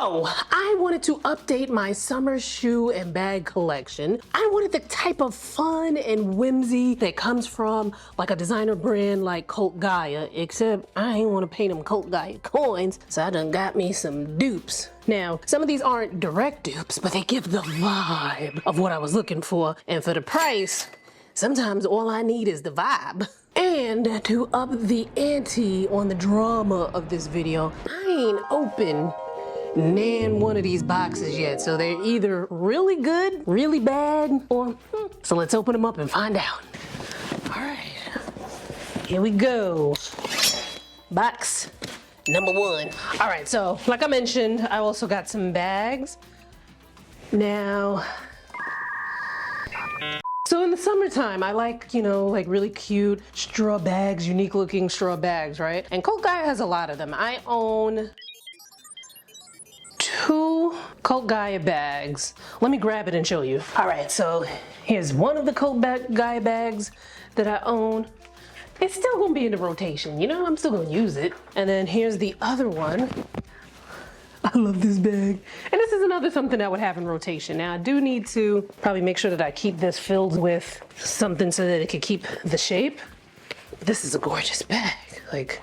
So I wanted to update my summer shoe and bag collection. I wanted the type of fun and whimsy that comes from like a designer brand like Cult Gaia, except I ain't want to pay them Cult Gaia coins, so I done got me some dupes. Now, some of these aren't direct dupes, but they give the vibe of what I was looking for, and for the price, sometimes all I need is the vibe. And to up the ante on the drama of this video, I ain't open one of these boxes yet, so they're either really good, really bad, or so let's open them up and find out. All right, here we go. Box number one. All right, so like I mentioned, I also got some bags. Now, so in the summertime, I like, you know, like really cute straw bags, unique looking straw bags, right? And Cult Gaia has a lot of them. I own 2 Cult Gaia bags. Let me grab it and show you. All right, so here's one of the Cult Gaia bags that I own. It's still gonna be in the rotation, you know, I'm still gonna use it. And then here's the other one. I love this bag. And this is another something I would have in rotation. Now I do need to probably make sure that I keep this filled with something so that it can keep the shape. This is a gorgeous bag. Like,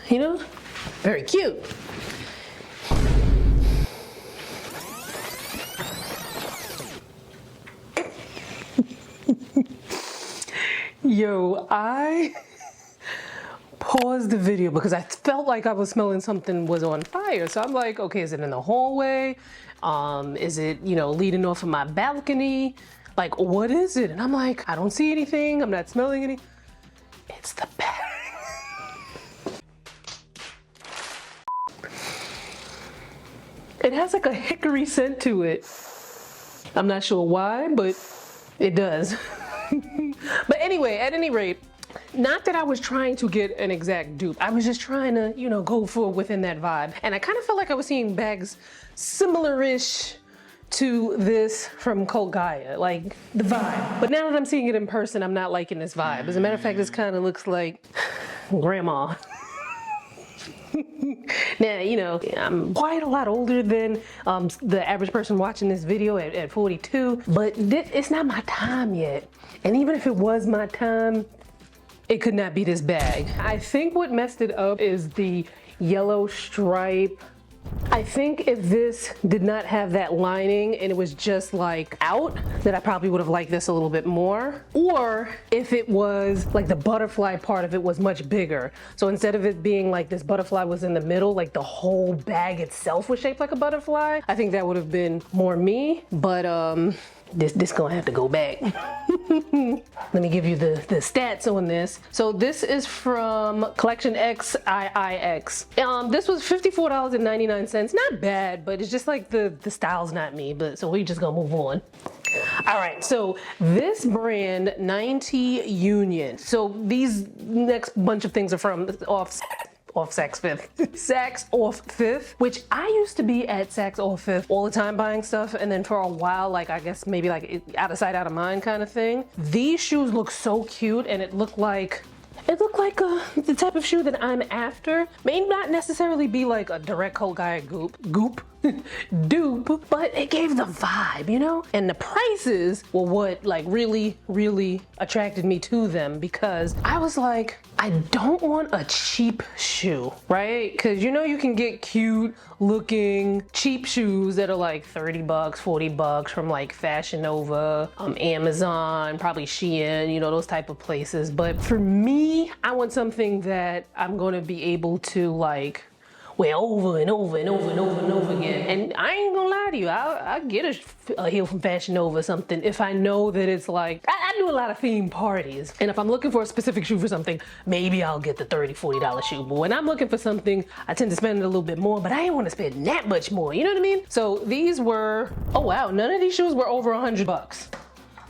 you know, very cute. Yo, I paused the video because I felt like I was smelling something was on fire. So I'm like, okay, is it in the hallway? Is it, you know, leading off of my balcony? Like, what is it? And I'm like, I don't see anything. I'm not smelling any. It's the bag. It has like a hickory scent to it. I'm not sure why, but it does. But anyway, at any rate, not that I was trying to get an exact dupe. I was just trying to, you know, go for within that vibe. And I kind of felt like I was seeing bags similar-ish to this from Cult Gaia, like the vibe. But now that I'm seeing it in person, I'm not liking this vibe. As a matter of fact, this kind of looks like grandma. Now, you know, I'm quite a lot older than the average person watching this video at 42, but it's not my time yet. And even if it was my time, it could not be this bag. I think what messed it up is the yellow stripe. I think if this did not have that lining and it was just like out, that I probably would have liked this a little bit more. Or if it was like the butterfly part of it was much bigger. So instead of it being like this butterfly was in the middle, like the whole bag itself was shaped like a butterfly, I think that would have been more me. But this gonna have to go back. Let me give you the stats on this. So this is from Collection XIIX. This was $54.99. Not bad, but it's just like the style's not me, but so we just gonna move on. All right, so this brand, 90 Union. So these next bunch of things are from off Saks Fifth. Saks off Fifth, which I used to be at Saks off Fifth all the time buying stuff, and then for a while, like I guess maybe like out of sight, out of mind kind of thing. These shoes look so cute, and it looked like the type of shoe that I'm after. May not necessarily be like a direct Cult Gaia dupe, but it gave the vibe, you know? And the prices were what like really attracted me to them, because I was like, I don't want a cheap shoe, right? Because you know you can get cute looking cheap shoes that are like 30 bucks, 40 bucks from like Fashion Nova, Amazon, probably Shein, you know, those type of places. But for me, I want something that I'm gonna be able to like wear over and over and over and over and over again. And I ain't gonna lie to you, I'll get a heel from Fashion Nova or something if I know that it's like, I do a lot of theme parties. And if I'm looking for a specific shoe for something, maybe I'll get the $30, $40 shoe. But when I'm looking for something, I tend to spend a little bit more, but I ain't wanna spend that much more, you know what I mean? So these were, oh wow, none of these shoes were over 100 bucks.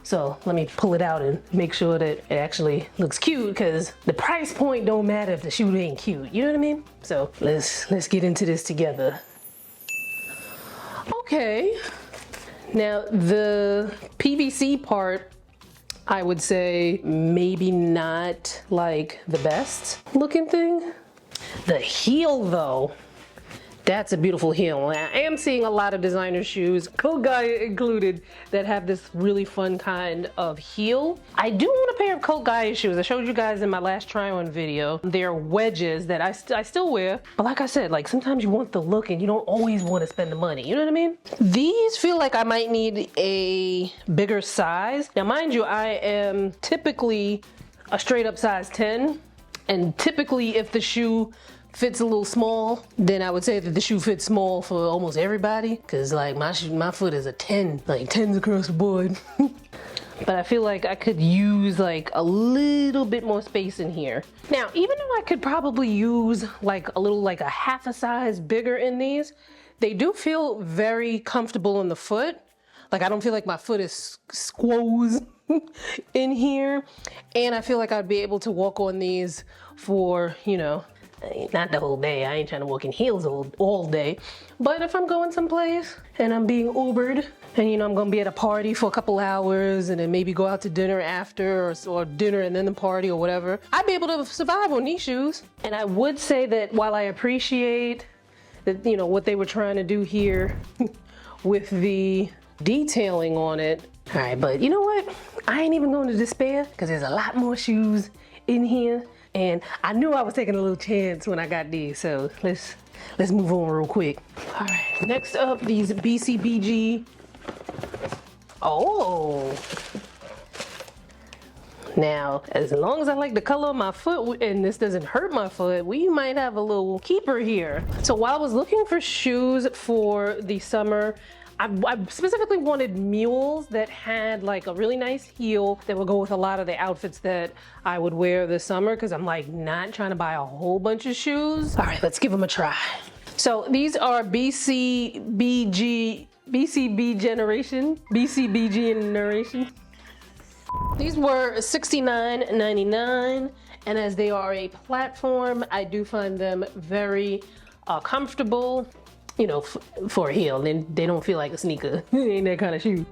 So let me pull it out and make sure that it actually looks cute, because the price point don't matter if the shoe ain't cute, you know what I mean? So let's get into this together. Okay, now the PVC part, I would say maybe not like the best looking thing. The heel though, That's a beautiful heel. I am seeing a lot of designer shoes, Cult Gaia included, that have this really fun kind of heel. I do want a pair of Cult Gaia shoes. I showed you guys in my last try on video. They're wedges that I still wear. But like I said, like sometimes you want the look and you don't always want to spend the money. You know what I mean? These feel like I might need a bigger size. Now mind you, I am typically a straight up size 10. And typically if the shoe fits a little small, then I would say that the shoe fits small for almost everybody. Cause like my foot is a 10, like 10s across the board. But I feel like I could use like a little bit more space in here. Now, even though I could probably use like a half a size bigger in these, they do feel very comfortable in the foot. Like I don't feel like my foot is squoze in here. And I feel like I'd be able to walk on these for, you know, not the whole day. I ain't trying to walk in heels all day. But if I'm going someplace and I'm being Ubered and you know I'm gonna be at a party for a couple hours and then maybe go out to dinner after or dinner and then the party or whatever, I'd be able to survive on these shoes. And I would say that while I appreciate that, you know, what they were trying to do here with the detailing on it. All right, but you know what? I ain't even going to despair because there's a lot more shoes in here. And I knew I was taking a little chance when I got these, so let's move on real quick. All right, next up, these BCBG. Oh. Now, as long as I like the color of my foot and this doesn't hurt my foot, we might have a little keeper here. So while I was looking for shoes for the summer, I specifically wanted mules that had like a really nice heel that would go with a lot of the outfits that I would wear this summer because I'm like not trying to buy a whole bunch of shoes. All right, let's give them a try. So these are BCBG generation. These were $69.99, and as they are a platform, I do find them very comfortable. You know, for a heel, then they don't feel like a sneaker. It ain't that kind of shoe.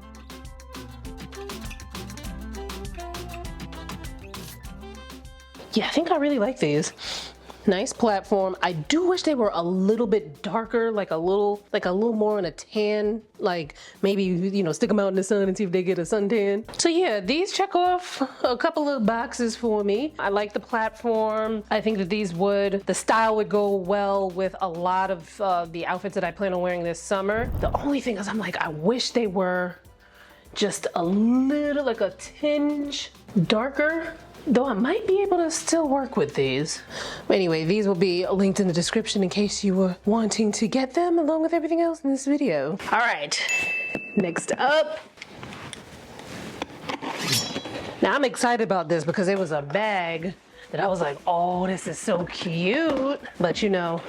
Yeah, I think I really like these. Nice platform. I do wish they were a little bit darker, like a little more on a tan, like maybe, you know, stick them out in the sun and see if they get a suntan. So yeah, these check off a couple of boxes for me. I like the platform. I think that the style would go well with a lot of the outfits that I plan on wearing this summer. The only thing is I'm like, I wish they were just a little, like a tinge darker. Though I might be able to still work with these. But anyway, these will be linked in the description in case you were wanting to get them along with everything else in this video. All right, next up. Now I'm excited about this because it was a bag that I was like, oh, this is so cute. But you know,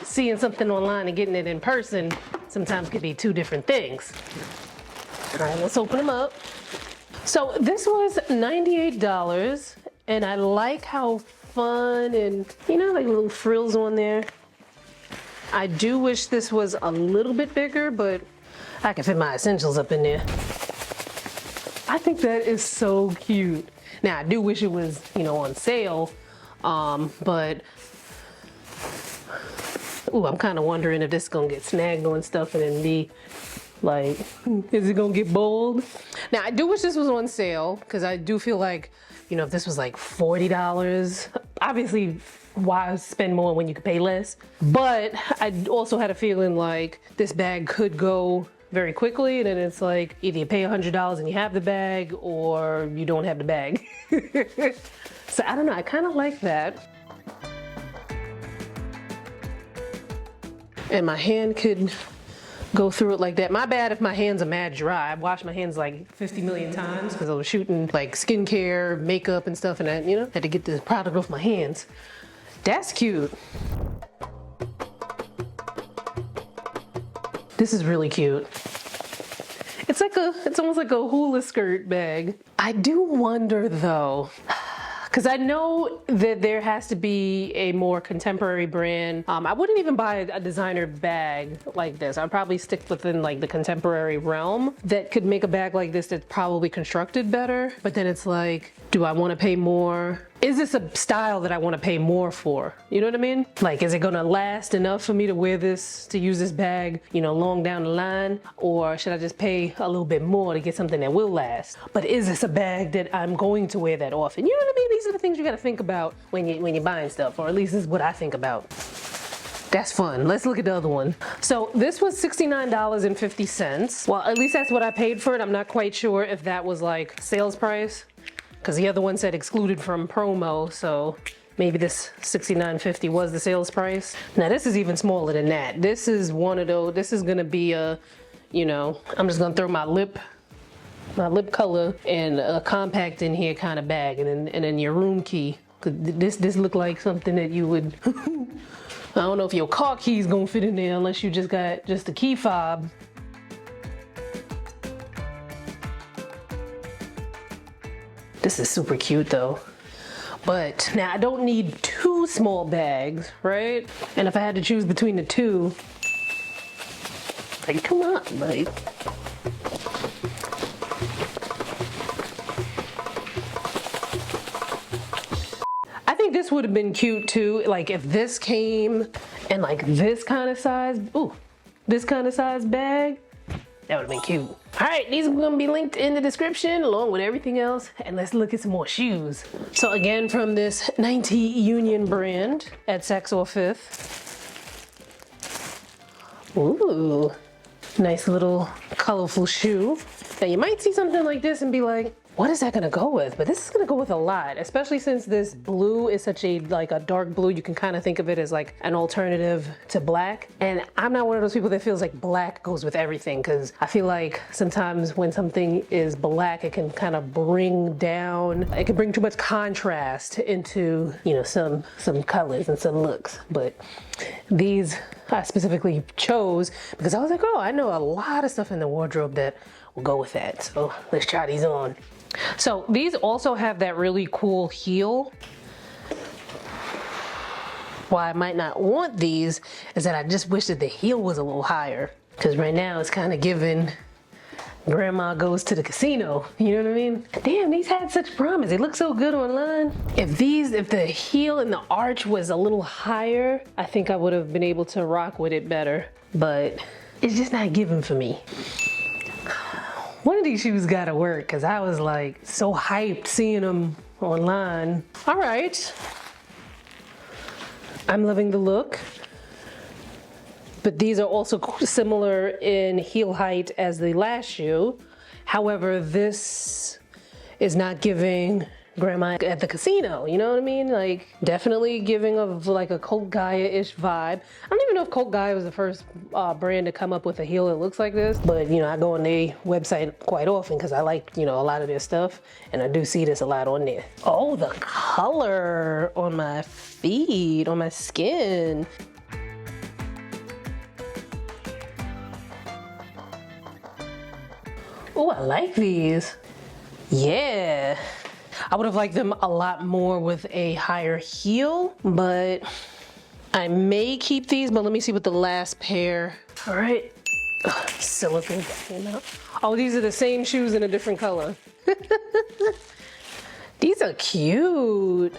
seeing something online and getting it in person sometimes could be two different things. All right, let's open them up. So this was $98, and I like how fun and, you know, like little frills on there. I do wish this was a little bit bigger, but I can fit my essentials up in there. I think that is so cute. Now, I do wish it was, you know, on sale, but ooh, I'm kind of wondering if this is gonna get snagged on stuff and then be like, is it gonna get bold? Now, I do wish this was on sale because I do feel like, you know, if this was like $40, obviously why spend more when you could pay less? But I also had a feeling like this bag could go very quickly, and then it's like either you pay $100 and you have the bag or you don't have the bag. So I don't know, I kind of like that. And my hand could go through it like that. My bad if my hands are mad dry. I've washed my hands like 50 million times because I was shooting like skincare, makeup and stuff, and I, you know, had to get the product off my hands. That's cute. This is really cute. It's almost like a hula skirt bag. I do wonder though, because I know that there has to be a more contemporary brand. I wouldn't even buy a designer bag like this. I'd probably stick within like the contemporary realm that could make a bag like this that's probably constructed better. But then it's like, do I want to pay more is this a style that I want to pay more for? You know what I mean? Like, is it gonna last enough for me to wear this, to use this bag, you know, long down the line? Or should I just pay a little bit more to get something that will last? But is this a bag that I'm going to wear that often? You know what I mean? These are the things you gotta think about when you're buying stuff, or at least this is what I think about. That's fun. Let's look at the other one. So this was $69.50. Well, at least that's what I paid for it. I'm not quite sure if that was like sales price, because the other one said excluded from promo, so maybe this $69.50 was the sales price. Now this is even smaller than that. This is one of those, this is gonna be a, you know, I'm just gonna throw my lip color and a compact in here kind of bag, and then your room key. Cause this looked like something that you would, I don't know if your car key's gonna fit in there unless you just got just a key fob. This is super cute though. But now I don't need two small bags, right? And if I had to choose between the two, like, come on, like. I think this would have been cute too, like if this came in like this kind of size, ooh, this kind of size bag, that would have been cute. All right, these are gonna be linked in the description along with everything else, and let's look at some more shoes. So again, from this 90 Union brand at Saks or Fifth. Ooh, nice little colorful shoe. Now you might see something like this and be like, what is that gonna go with? But this is gonna go with a lot, especially since this blue is such a, like a dark blue. You can kind of think of it as like an alternative to black. And I'm not one of those people that feels like black goes with everything, because I feel like sometimes when something is black, it can kind of bring down, it can bring too much contrast into, you know, some colors and some looks. But these I specifically chose because I was like, oh, I know a lot of stuff in the wardrobe that will go with that. So let's try these on. So these also have that really cool heel. Why I might not want these is that I just wish that the heel was a little higher, because right now it's kind of giving grandma goes to the casino, you know what I mean? Damn, these had such promise. They look so good online. If the heel and the arch was a little higher, I think I would have been able to rock with it better, but it's just not giving for me. One of these shoes gotta work, because I was like so hyped seeing them online. All right, I'm loving the look. But these are also similar in heel height as the last shoe. However, this is not giving grandma at the casino, you know what I mean? Like, definitely giving of like a Cult Gaia-ish vibe. I don't even know if Cult Gaia was the first brand to come up with a heel that looks like this, but you know, I go on their website quite often because I like, you know, a lot of their stuff, and I do see this a lot on there. Oh, the color on my feet, on my skin. Oh, I like these. Yeah. I would have liked them a lot more with a higher heel, but I may keep these, but let me see what the last pair. All right. Ugh, silicone came out. Oh, these are the same shoes in a different color. These are cute.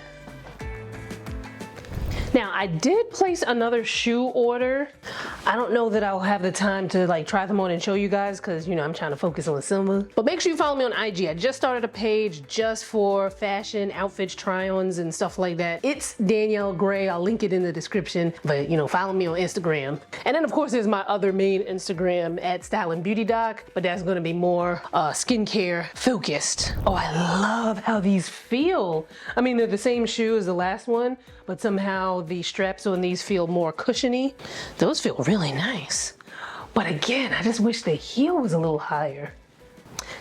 Now, I did place another shoe order. I don't know that I'll have the time to like try them on and show you guys, because you know, I'm trying to focus on summer. But make sure you follow me on IG. I just started a page just for fashion, outfits, try-ons, and stuff like that. It's Danielle Gray. I'll link it in the description. But you know, follow me on Instagram. And then of course there's my other main Instagram at Style and Beauty Doc, but that's gonna be more skincare focused. Oh, I love how these feel. I mean, they're the same shoe as the last one, but somehow the straps on these feel more cushiony. Those feel really nice. But again, I just wish the heel was a little higher.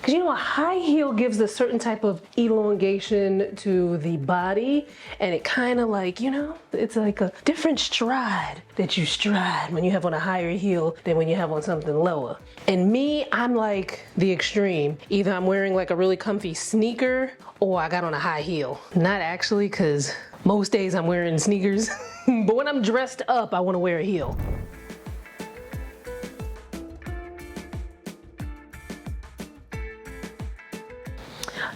Because you know, a high heel gives a certain type of elongation to the body, and it kind of like, you know, it's like a different stride that you stride when you have on a higher heel than when you have on something lower. And me, I'm like the extreme. Either I'm wearing like a really comfy sneaker or I got on a high heel. Not actually, because most days I'm wearing sneakers, but when I'm dressed up, I want to wear a heel.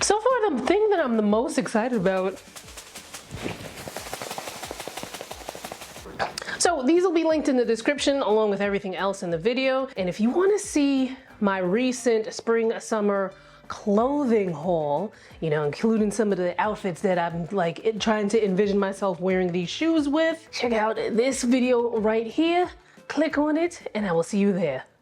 So far, the thing that I'm the most excited about will be linked in the description along with everything else in the video. And if you want to see my recent spring summer clothing haul, you know, including some of the outfits that I'm like trying to envision myself wearing these shoes with, check out this video right here, click on it, and I will see you there.